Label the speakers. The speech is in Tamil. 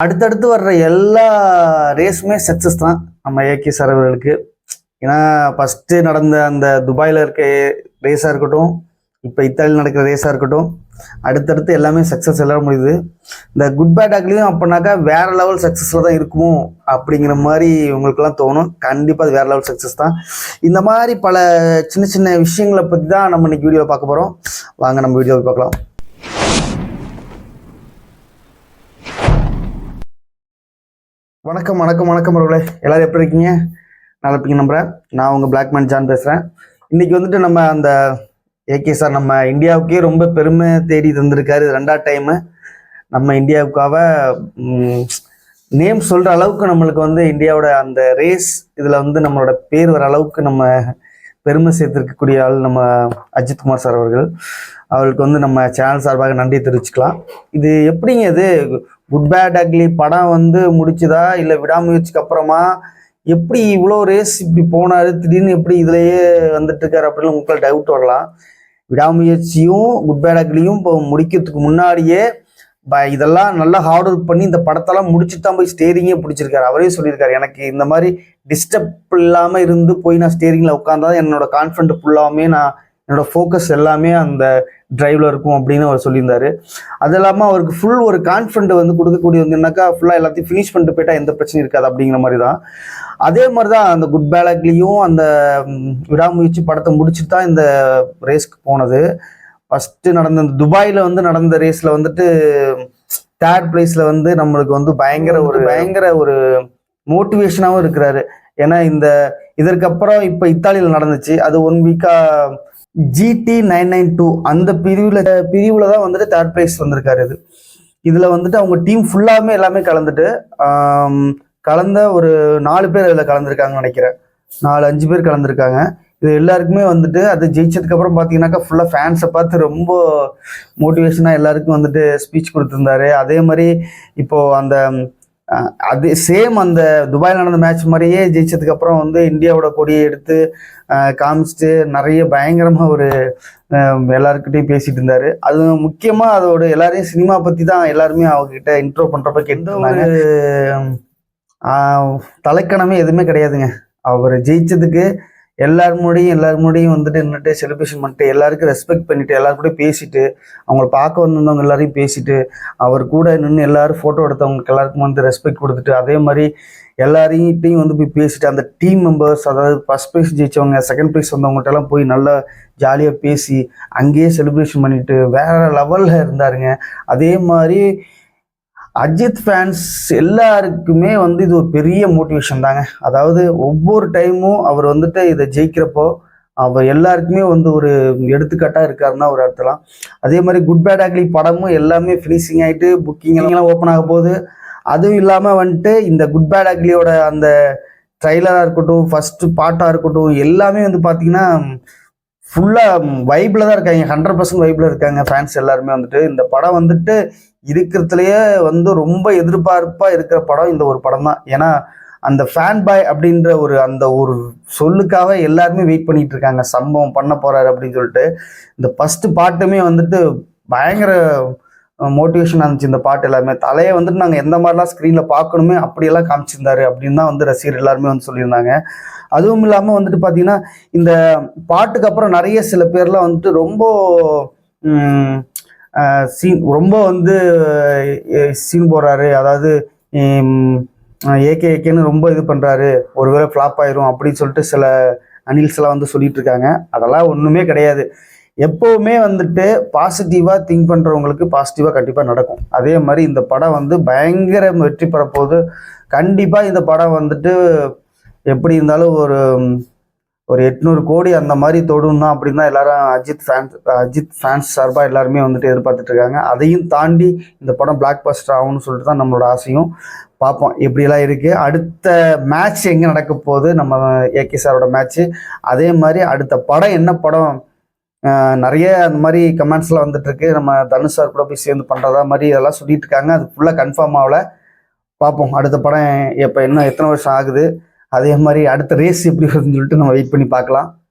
Speaker 1: அடுத்தடுத்து வர்ற எல்லா ரேஸுமே சக்ஸஸ் தான் நம்ம ஏகே சார் அவர்களுக்கு. ஏன்னா ஃபஸ்ட்டு நடந்த அந்த துபாயில் இருக்க ரேஸாக இருக்கட்டும், இப்போ இத்தாலியில் நடக்கிற ரேஸாக இருக்கட்டும், அடுத்தடுத்து எல்லாமே சக்ஸஸ் எல்லாம் முடியுது. இந்த குட் பேட் ஆக்லேயும் அப்படின்னாக்கா வேறு லெவல் சக்ஸஸில் தான் இருக்குமோ அப்படிங்கிற மாதிரி உங்களுக்குலாம் தோணும். கண்டிப்பாக அது வேறு லெவல் சக்ஸஸ் தான். இந்த மாதிரி பல சின்ன சின்ன விஷயங்களை பற்றி தான் நம்ம இன்னைக்கு வீடியோவை பார்க்க போகிறோம். வாங்க நம்ம வீடியோவை பார்க்கலாம். வணக்கம் வணக்கம் வணக்கம் அவர்களே, எல்லோரும் எப்படி இருக்கீங்க? நல்லா இருப்பீங்க நம்புகிறேன். நான் உங்கள் பிளாக்மேன் ஜான் பேசுகிறேன். இன்றைக்கி வந்துட்டு நம்ம அந்த ஏகே சார் நம்ம இந்தியாவுக்கே ரொம்ப பெருமை தேடி தந்திருக்காரு. 2வது டைமு நம்ம இந்தியாவுக்காக நேம் சொல்கிற அளவுக்கு நம்மளுக்கு வந்து இந்தியாவோட அந்த ரேஸ் இதில் வந்து நம்மளோட பேர் வர அளவுக்கு நம்ம பெருமை சேர்த்துருக்கக்கூடிய ஆள் நம்ம அஜித் குமார் சார் அவர்கள். அவருக்கு வந்து நம்ம சேனல் சார்பாக நன்றி தெரிவிச்சுக்கலாம். இது எப்படிங்க இது குட் பேட் அக்லி படம் வந்து முடிச்சுதா இல்லை விடாமுயற்சிக்கு அப்புறமா எப்படி இவ்வளோ ரேஸ் இப்படி போனார், திடீர்னு எப்படி இதுலேயே வந்துட்டு இருக்காரு அப்படின்னு உங்களுக்கு டவுட் வரலாம். விடாமுயற்சியும் குட் பேட் அக்லியும் இப்போ முடிக்கிறதுக்கு முன்னாடியே இதெல்லாம் நல்லா ஹார்ட் ஒர்க் பண்ணி இந்த படத்தெல்லாம் முடிச்சுட்டு தான் போய் ஸ்டேரிங்கே பிடிச்சிருக்காரு. அவரே சொல்லியிருக்காரு, எனக்கு இந்த மாதிரி டிஸ்டர்ப் இல்லாமல் இருந்து போய் நான் ஸ்டேரிங்கில் உட்காந்தா என்னோட கான்ஃபிடென்ட் ஃபுல்லாமே நான் என்னோட ஃபோக்கஸ் எல்லாமே அந்த டிரைவில் இருக்கும் அப்படின்னு அவர் சொல்லியிருந்தாரு. அது இல்லாமல் அவருக்கு ஃபுல் ஒரு கான்ஃபிடென்ட் வந்து கொடுக்கக்கூடிய வந்து என்னக்கா ஃபுல்லாக எல்லாத்தையும் ஃபினிஷ் பண்ணிட்டு போயிட்டா எந்த பிரச்சனையும் இருக்காது அப்படிங்கிற மாதிரி தான். அதே மாதிரி தான் அந்த குட் பேலக்லேயும் அந்த விடாமுயற்சி படத்தை முடிச்சுட்டு தான் இந்த ரேஸ்க்கு போனது. ஃபஸ்ட்டு நடந்த இந்த துபாயில் வந்து நடந்த ரேஸில் வந்துட்டு 3rd பிளேஸில் வந்து நம்மளுக்கு வந்து பயங்கர ஒரு மோட்டிவேஷனாகவும் இருக்கிறாரு. ஏன்னா இதற்கப்புறம் இப்போ இத்தாலியில் நடந்துச்சு, அது 1 வீக்காக GT 992 அந்த பிரிவில் தான் வந்துட்டு 3rd பிளேஸ் வந்திருக்காரு. இதில் வந்துட்டு அவங்க டீம் ஃபுல்லாமே எல்லாமே கலந்த ஒரு 4 பேர் அதில் கலந்துருக்காங்கன்னு நினைக்கிறேன். 4-5 பேர் கலந்துருக்காங்க. இது எல்லாருக்குமே வந்துட்டு அது ஜெயிச்சதுக்கப்புறம் பார்த்தீங்கன்னாக்கா ஃபுல்லாக ஃபேன்ஸை பார்த்து ரொம்ப மோட்டிவேஷனாக எல்லாருக்கும் வந்துட்டு ஸ்பீச் கொடுத்துருந்தாரு. அதே மாதிரி இப்போது அது சேம் அந்த துபாயில் நடந்த மேட்ச் மாதிரியே ஜெயிச்சதுக்கப்புறம் வந்து இந்தியாவோட கொடியை எடுத்து காமிச்சிட்டு நிறைய பயங்கரமாக ஒரு எல்லாருக்கிட்டையும் பேசிட்டு இருந்தார். அது முக்கியமாக அதோட எல்லாரையும் சினிமா பற்றி தான் எல்லாருமே அவங்ககிட்ட இன்ட்ரோ பண்ணுறப்ப கேட்டுருந்தாங்க. தலைக்கணமே எதுவுமே கிடையாதுங்க. அவர் ஜெயிச்சதுக்கு எல்லார் முன்னாடியும் வந்துட்டு நின்றுட்டு செலிப்ரேஷன் பண்ணிட்டு எல்லாருக்கும் ரெஸ்பெக்ட் பண்ணிட்டு எல்லாருக்கூட பேசிட்டு அவங்கள பார்க்க வந்திருந்தவங்க எல்லாரையும் பேசிட்டு அவர் கூட நின்று எல்லாரும் ஃபோட்டோ எடுத்தவங்களுக்கு எல்லாருக்கும் வந்து ரெஸ்பெக்ட் கொடுத்துட்டு அதே மாதிரி எல்லாரையும் வந்து போய் பேசிட்டு அந்த டீம் மெம்பர்ஸ், அதாவது ஃபர்ஸ்ட் ப்ரைஸ் ஜெயிச்சவங்க, 2nd ப்ரைஸ் வந்தவங்கள்ட்ட எல்லாம் போய் நல்லா ஜாலியாக பேசி அங்கேயே செலிப்ரேஷன் பண்ணிட்டு வேற லெவலில் இருந்தாருங்க. அதே மாதிரி அஜித் ஃபேன்ஸ் எல்லாருக்குமே வந்து இது ஒரு பெரிய மோட்டிவேஷன் தாங்க. அதாவது ஒவ்வொரு டைமும் அவர் வந்துட்டு இதை ஜெயிக்கிறப்போ அவர் எல்லாருக்குமே வந்து ஒரு எடுத்துக்காட்டாக இருக்காருன்னா ஒரு அர்த்தம். அதே மாதிரி குட் பேட் அக்லி படமும் எல்லாமே ஃபினிஷிங் ஆகிட்டு புக்கிங் எல்லாம் ஓப்பன் ஆக போகுது. அதுவும் இல்லாமல் வந்துட்டு இந்த குட் பேட் அக்லியோட அந்த ட்ரைலராக இருக்கட்டும், ஃபஸ்ட்டு பாட்டாக இருக்கட்டும், எல்லாமே வந்து பார்த்தீங்கன்னா ஃபுல்லாக வைப்பில் தான் இருக்காங்க. 100% வைப்பில் இருக்காங்க ஃபேன்ஸ் எல்லாருமே. வந்துட்டு இந்த படம் வந்துட்டு இருக்கிறதுலையே வந்து ரொம்ப எதிர்பார்ப்பாக இருக்கிற படம் இந்த ஒரு படம் தான். ஏன்னா அந்த ஃபேன் பாய் அப்படின்ற அந்த ஒரு சொல்லுக்காக எல்லாருமே வெயிட் பண்ணிட்டு இருக்காங்க. சம்பவம் பண்ண போறாரு அப்படின்னு சொல்லிட்டு இந்த ஃபஸ்ட்டு பாட்டுமே வந்துட்டு பயங்கர மோட்டிவேஷன் இருந்துச்சு. இந்த பாட்டு எல்லாமே தலையை வந்துட்டு நாங்கள் எந்த மாதிரிலாம் ஸ்க்ரீனில் பார்க்கணுமே அப்படியெல்லாம் காமிச்சிருந்தாரு அப்படின்னு தான் வந்து ரசிகர் எல்லாருமே வந்து சொல்லியிருந்தாங்க. அதுவும் இல்லாமல் வந்துட்டு பார்த்தீங்கன்னா இந்த பாட்டுக்கு அப்புறம் நிறைய சில பேர்லாம் வந்துட்டு ரொம்ப வந்து சீன் போடுறாரு, அதாவது ஏகேன்னு ரொம்ப இது பண்ணுறாரு, ஒருவேளை ஃப்ளாப் ஆயிரும் அப்படின்னு சொல்லிட்டு சில அனில்ஸ் எல்லாம் வந்து சொல்லிட்டு இருக்காங்க. அதெல்லாம் ஒன்றுமே கிடையாது. எப்போவுமே வந்துட்டு பாசிட்டிவாக திங்க் பண்ணுறவங்களுக்கு பாசிட்டிவாக கண்டிப்பாக நடக்கும். அதே மாதிரி இந்த படம் வந்து பயங்கர வெற்றி பெறப்போகுது. கண்டிப்பாக இந்த படம் வந்துட்டு எப்படி இருந்தாலும் ஒரு 800 கோடி அந்த மாதிரி தொடுன்னா அப்படின்னு தான் எல்லாரும் அஜித் ஃபேன்ஸ் சார்பாக எல்லாருமே வந்துட்டு எதிர்பார்த்துட்டு இருக்காங்க. அதையும் தாண்டி இந்த படம் பிளாக் பஸ்டர் ஆகும்னு சொல்லிட்டு தான் நம்மளோட ஆசையும். பார்ப்போம் எப்படிலாம் இருக்குது. அடுத்த மேட்ச் எங்கே நடக்க போகுது, நம்ம ஏகே சாரோட மேட்ச்சு. அதே மாதிரி அடுத்த படம் என்ன படம், நிறைய அந்த மாதிரி கமெண்ட்ஸ்லாம் வந்துட்டு இருக்கு. நம்ம தனுஷ் சார் கூட போய் சேர்ந்து பண்ணுறதா மாதிரி இதெல்லாம் சொல்லிட்டு இருக்காங்க. அது ஃபுல்லாக கன்ஃபார்ம் ஆகலை. பார்ப்போம் அடுத்த படம் எப்போ, இன்னும் எத்தனை வருஷம் ஆகுது, அதே மாதிரி அடுத்த ரேஸ் எப்படி வருதுன்னு சொல்லிட்டு நம்ம வெயிட் பண்ணி பார்க்கலாம்.